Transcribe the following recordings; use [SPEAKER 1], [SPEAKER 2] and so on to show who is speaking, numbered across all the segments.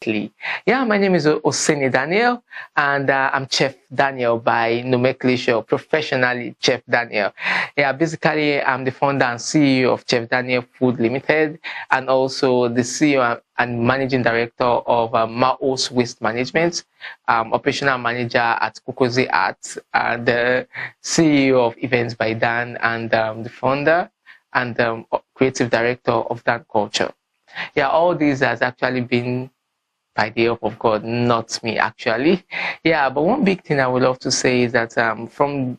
[SPEAKER 1] Definitely. Yeah, my name is Oseni Daniel, and I'm Chef Daniel by nomenclature, professionally Chef Daniel. Yeah, basically, I'm the founder and CEO of Chef Daniel Food Limited, and also the CEO and managing director of Maos Waste Management, operational manager at Kokoze Arts, the CEO of Events by Dan, and the founder and creative director of Dan Culture. Yeah, all these has actually been by the help of God, not me actually. Yeah, but one big thing I would love to say is that from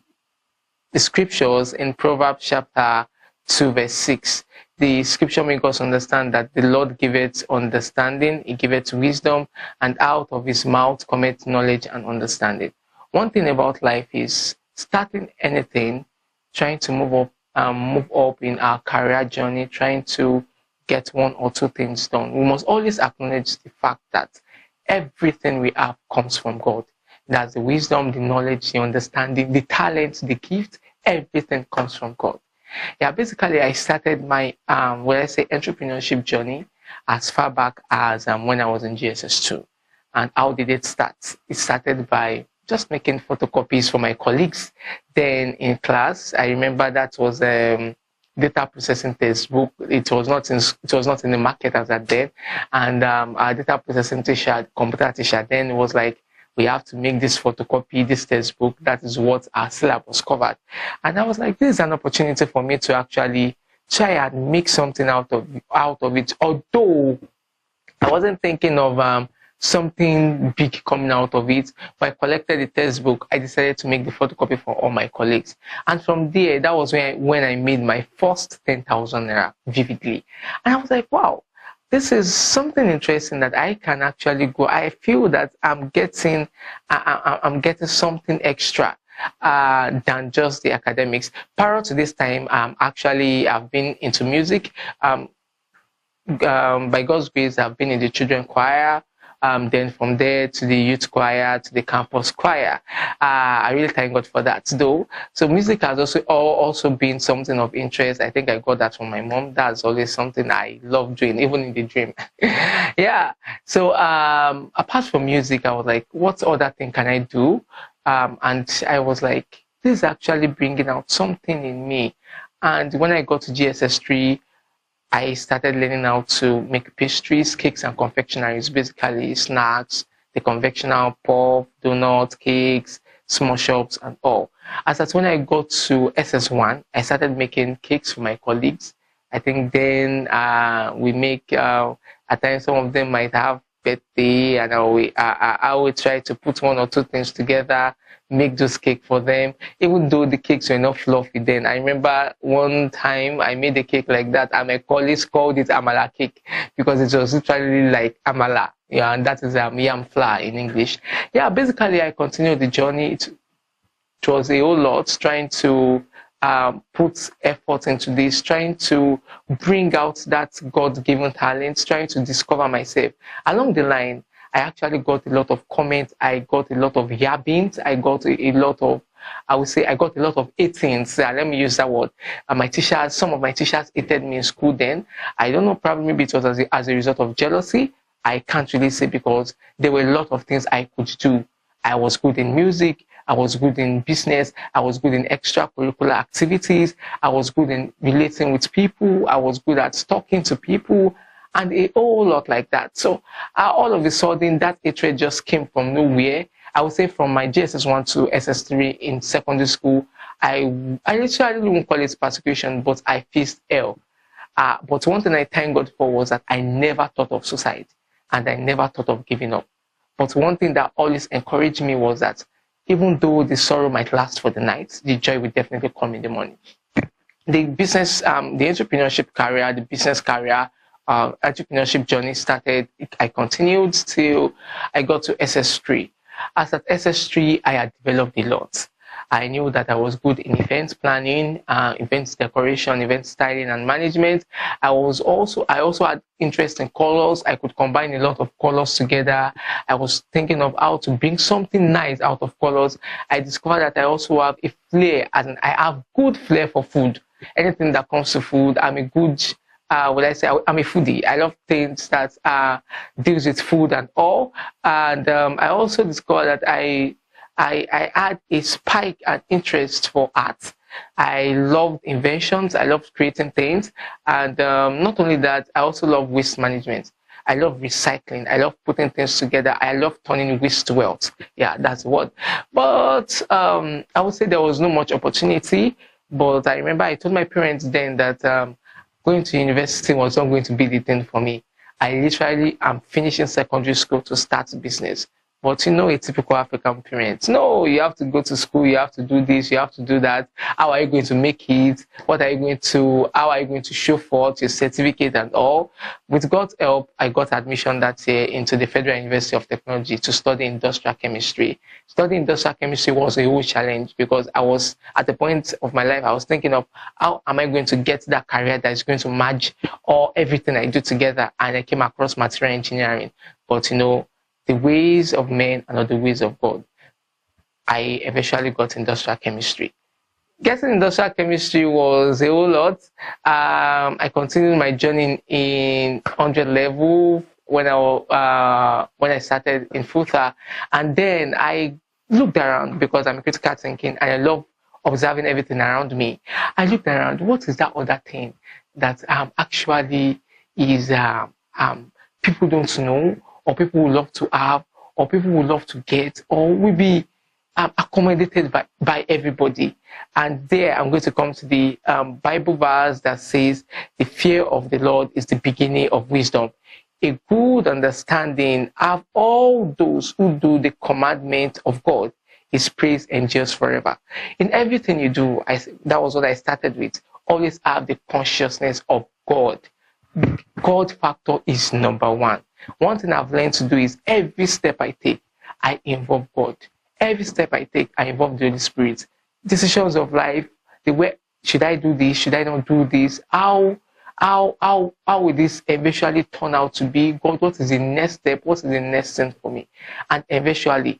[SPEAKER 1] the scriptures in Proverbs chapter 2 verse 6, the scripture makes us understand that the Lord giveth understanding, he giveth wisdom, and out of his mouth cometh knowledge and understanding. One thing about life is starting anything, trying to move up in our career journey, trying to get one or two things done. We must always acknowledge the fact that everything we have comes from God. That's the wisdom, the knowledge, the understanding, the talent, the gift, everything comes from God. Yeah, basically I started my, entrepreneurship journey as far back as when I was in GSS2. And how did it start? It started by just making photocopies for my colleagues. Then in class, I remember that was data processing textbook. It was not in the market as at then, and our data processing teacher, computer teacher, then was like, we have to make this photocopy, this textbook. That is what our syllabus covered. And I was like, this is an opportunity for me to actually try and make something out of it. Although I wasn't thinking of something big coming out of it, but I collected the textbook. I decided to make the photocopy for all my colleagues. And from there, that was when I made my first 10,000 naira vividly. And I was like, wow, this is something interesting that I can actually go. I feel that I'm getting something extra than just the academics. Prior to this time, I've been into music. By God's grace, I've been in the children choir. Then from there to the youth choir, to the campus choir. I really thank God for that, though. So music has also been something of interest. I think I got that from my mom. That's always something I love doing, even in the dream. Yeah. So apart from music, I was like, what other thing can I do? And I was like, this is actually bringing out something in me. And when I got to GSS3, I started learning how to make pastries, cakes, and confectionaries, basically snacks, the conventional puff, donuts, cakes, small shops, and all. As that's when I got to SS1, I started making cakes for my colleagues. I think then we make, at times some of them might have birthday, and I will try to put one or two things together, make those cake for them, even though the cakes were not fluffy then. I remember one time I made a cake like that, and my colleagues called it amala cake because it was literally like amala. Yeah, and that is yam flour in English. Yeah, basically I continued the journey. It was a whole lot, trying to put effort into this, trying to bring out that God-given talent, trying to discover myself. Along the line, I actually got a lot of comments. I got a lot of yabbings. I got a lot of, I would say, I got a lot of 18s. Let me use that word. Some of my teachers hated me in school then. I don't know, probably maybe it was as a result of jealousy. I can't really say, because there were a lot of things I could do. I was good in music. I was good in business. I was good in extracurricular activities. I was good in relating with people. I was good at talking to people, and a whole lot like that. So all of a sudden, that hatred just came from nowhere. I would say from my GSS1 to SS3 in secondary school, I literally won't call it persecution, but I faced hell. But one thing I thank God for was that I never thought of suicide, and I never thought of giving up. But one thing that always encouraged me was that even though the sorrow might last for the night, the joy will definitely come in the morning. The business, the entrepreneurship career, the business career, entrepreneurship journey started. I continued till I got to SS3. As at SS3, I had developed a lot. I knew that I was good in events planning, events decoration, event styling, and management. I also had interest in colors. I could combine a lot of colors together. I was thinking of how to bring something nice out of colors. I discovered that I also have a flair, as in I have good flair for food. Anything that comes to food, I'm a good would I say, I'm a foodie. I love things that deals with food and all. And I also discovered that I had a spike and interest for art. I loved inventions. I loved creating things. And not only that, I also love waste management. I love recycling. I love putting things together. I love turning waste to wealth. Yeah, that's what. But I would say there was no much opportunity. But I remember I told my parents then that going to university was not going to be the thing for me. I literally am finishing secondary school to start business. But you know, a typical African parent, no, you have to go to school, you have to do this, you have to do that. How are you going to make it? What are you going to, how are you going to show forth your certificate and all? With God's help, I got admission that year into the Federal University of Technology to study industrial chemistry. Studying industrial chemistry was a huge challenge because I was at the point of my life, I was thinking of how am I going to get that career that is going to merge all everything I do together. And I came across material engineering. But you know, the ways of men are not the ways of God. I eventually got industrial chemistry. Getting industrial chemistry was a whole lot. I continued my journey in 100 level when I started in FUTA. And then I looked around because I'm critical thinking and I love observing everything around me. I looked around, what is that other thing that actually is people don't know, or people would love to have, or people would love to get, or will be accommodated by everybody. And there I'm going to come to the Bible verse that says, the fear of the Lord is the beginning of wisdom. A good understanding of all those who do the commandment of God. His praise endures forever. In everything you do, that was what I started with. Always have the consciousness of God. God factor is number one. One thing I've learned to do is every step I take, I involve God. Every step I take, I involve the Holy Spirit. Decisions of life, the way, should I do this? Should I not do this? How will this eventually turn out to be? God, what is the next step? What is the next thing for me? And eventually,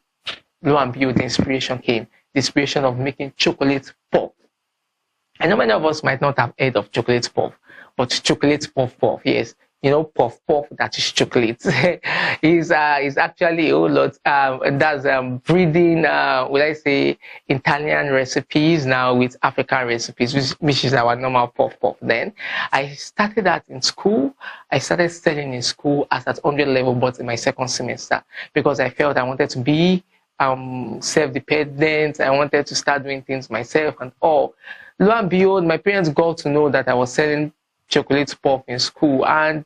[SPEAKER 1] lo and behold, the inspiration came. The inspiration of making chocolate pop. I know many of us might not have heard of chocolate pop, but chocolate puff, yes. You know, puff, that is chocolate. is actually a whole lot. That's breeding, will I say, Italian recipes now with African recipes, which is our normal puff. Then I started that in school. I started studying in school as at 100 level, but in my second semester, because I felt I wanted to be self-dependent. I wanted to start doing things myself and all. Lo and behold, my parents got to know that I was selling chocolate puff in school, and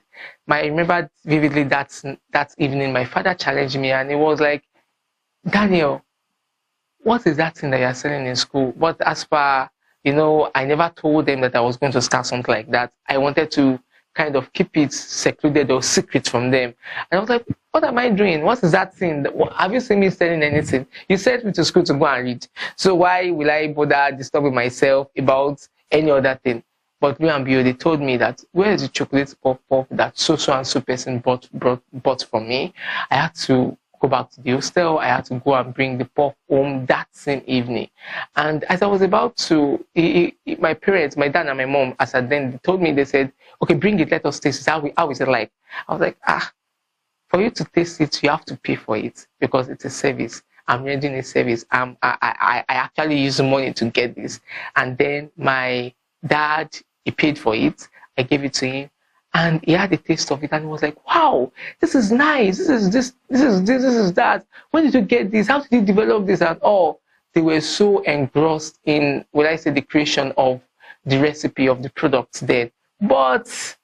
[SPEAKER 1] I remember vividly that evening my father challenged me and he was like, Daniel, what is that thing that you're selling in school? But as per, you know, I never told them that I was going to start something like that. I wanted to kind of keep it secluded or secret from them. And I was like, what am I doing? What is that thing? Have you seen me selling anything? You sent me to school to go and read. So why will I bother disturbing myself about any other thing? But lo and behold, they told me that, where is the chocolate puff that so and so person bought from me? I had to go back to the hostel. I had to go and bring the puff home that same evening. And as I was about to, my parents, my dad and my mom, as I then, they told me, they said, okay, bring it, let us taste it. How is it like? I was like, for you to taste it, you have to pay for it because it's a service. I'm rendering a service. I actually use money to get this. And then my dad, he paid for it. I gave it to him, and he had a taste of it, and he was like, "Wow, this is nice. This is that. When did you get this? How did you develop this?" And all. They were so engrossed in, will I say, the creation of the recipe of the products there. But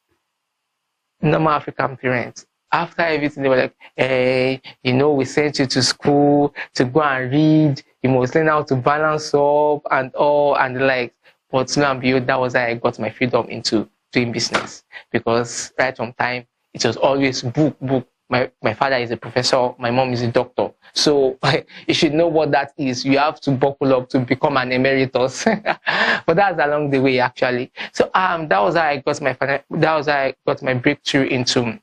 [SPEAKER 1] normal African parents, after everything, they were like, "Hey, you know, we sent you to school to go and read. You must learn how to balance up and all and the like." But lo and behold, that was how I got my freedom into doing business. Because right from time, it was always book. My father is a professor, my mom is a doctor. So you should know what that is. You have to buckle up to become an emeritus. But that's along the way, actually. So that was how I got my breakthrough into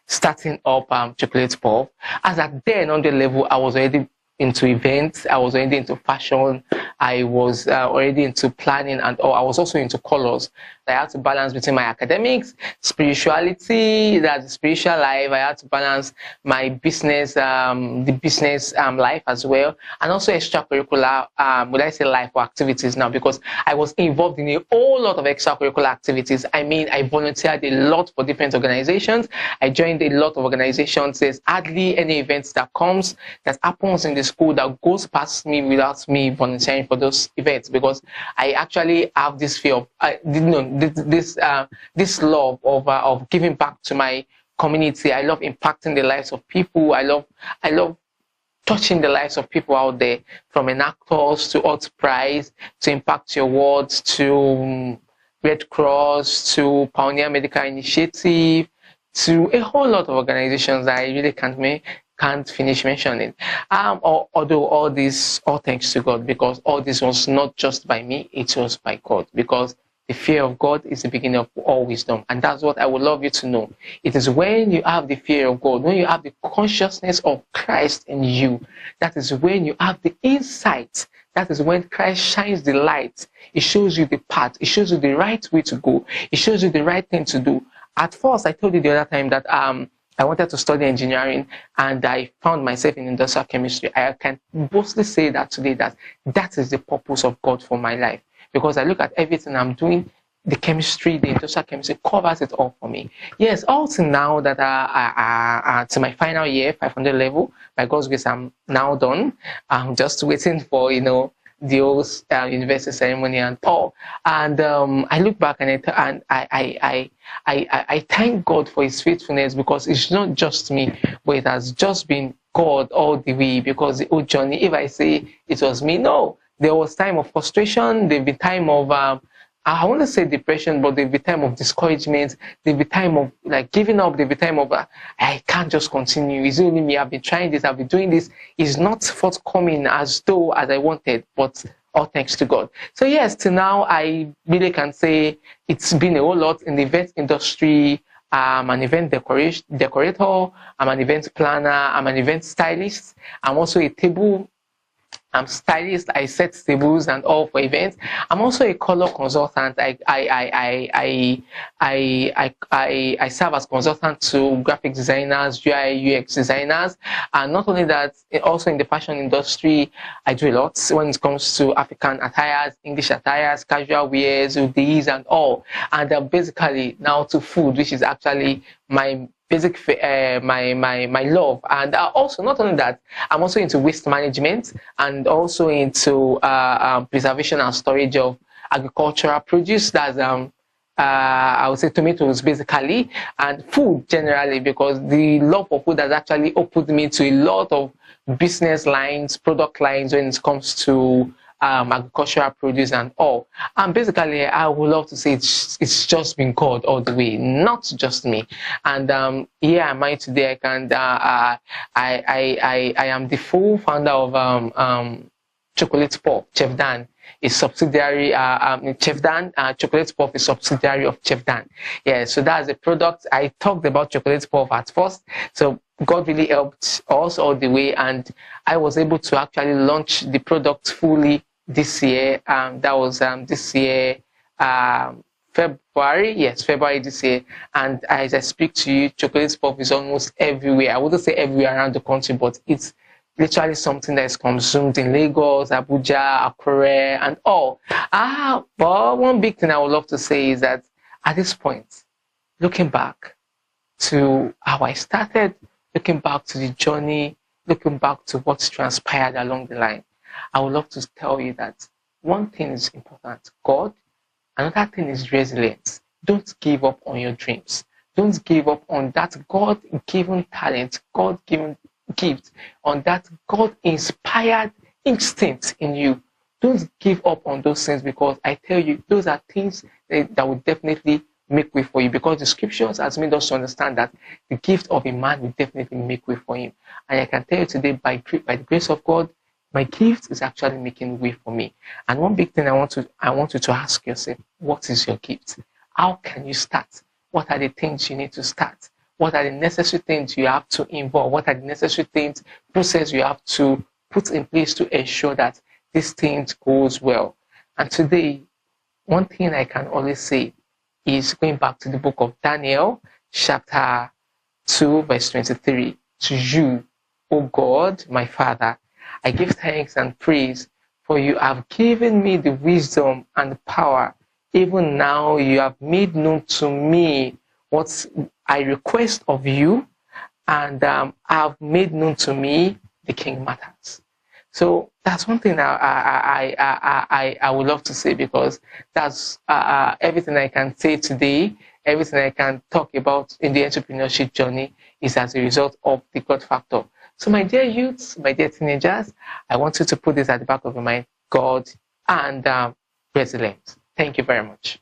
[SPEAKER 1] starting up chocolate puff. As at then on the level, I was already into events, I was already into fashion, I was already into planning and all. I was also into colors. I had to balance between my academics, spirituality, that's the spiritual life. I had to balance my business, the business life as well, and also extracurricular, would I say life or activities now, because I was involved in a whole lot of extracurricular activities. I mean, I volunteered a lot for different organizations. I joined a lot of organizations. There's hardly any events that happens in the school that goes past me without me volunteering for those events, because I actually have this fear of, this love of giving back to my community. I love impacting the lives of people. I love touching the lives of people out there, from enactors to Earth Prize to Impact Your World to Red Cross to Pioneer Medical Initiative to a whole lot of organizations that I really can't finish mentioning. Although all thanks to God, because all this was not just by me, it was by God, because the fear of God is the beginning of all wisdom. And that's what I would love you to know. It is when you have the fear of God, when you have the consciousness of Christ in you, that is when you have the insight. That is when Christ shines the light. It shows you the path. It shows you the right way to go. It shows you the right thing to do. At first, I told you the other time that I wanted to study engineering, and I found myself in industrial chemistry. I can boldly say that today, that is the purpose of God for my life. Because I look at everything I'm doing, the chemistry, the industrial chemistry covers it all for me. Yes, also now that to my final year, 500 level, by God's grace, I'm now done. I'm just waiting for, the old university ceremony and all. And I look back and I thank God for His faithfulness, because it's not just me, but it has just been God all the way. Because the old journey, if I say it was me, no. There was time of frustration. There'll be time of, I want to say depression, but there'll be time of discouragement. There'll be time of giving up. There'll be time of, I can't just continue. It's only me. I've been trying this. I've been doing this. It's not forthcoming as I wanted, but all thanks to God. So yes, till now, I really can say it's been a whole lot in the event industry. I'm an event decorator. I'm an event planner. I'm an event stylist. I'm also a table I'm stylist. I set tables and all for events. I'm also a color consultant. I serve as consultant to graphic designers, UI UX designers, and not only that, also in the fashion industry, I do a lot when it comes to African attires, English attires, casual wears, hoodies, and all. And basically now to food, which is actually my basic my love. And also, not only that, I'm also into waste management and also into preservation and storage of agricultural produce. That's I would say tomatoes basically, and food generally, because the love for food has actually opened me to a lot of business lines, product lines when it comes to agricultural produce and all. And basically, I would love to say it's just been God all the way, not just me. And here am I today. I am the full founder of Chocolate Pop, Chef Dan. Is subsidiary, Chef Dan, Chocolate Puff is subsidiary of Chef Dan. Yeah, so that's the product. I talked about Chocolate Puff at first. So God really helped us all the way, and I was able to actually launch the product fully this year. That was this year, February. Yes, February this year. And as I speak to you, Chocolate Puff is almost everywhere. I wouldn't say everywhere around the country, but it's literally something that is consumed in Lagos, Abuja, Akure, and all. But one big thing I would love to say is that at this point, looking back to how I started, looking back to the journey, looking back to what's transpired along the line, I would love to tell you that one thing is important, God. Another thing is resilience. Don't give up on your dreams. Don't give up on that God-given talent, God-given gift, on that God-inspired instinct in you. Don't give up on those things, because I tell you, those are things that will definitely make way for you, because the scriptures has made us to understand that the gift of a man will definitely make way for him. And I can tell you today, by the grace of God, my gift is actually making way for me. And one big thing I want you to ask yourself, what is your gift? How can you start? What are the things you need to start? What are the necessary things you have to involve? What are the necessary things, process you have to put in place to ensure that these things goes well. And today, one thing I can always say is going back to the book of Daniel, chapter 2, verse 23. To you, O God, my Father, I give thanks and praise, for you have given me the wisdom and the power. Even now you have made known to me what I request of you, and have made known to me the king matters. So that's one thing I would love to say, because that's everything I can say today. Everything I can talk about in the entrepreneurship journey is as a result of the God factor. So my dear youths, my dear teenagers, I want you to put this at the back of your mind: God and resilience. Thank you very much.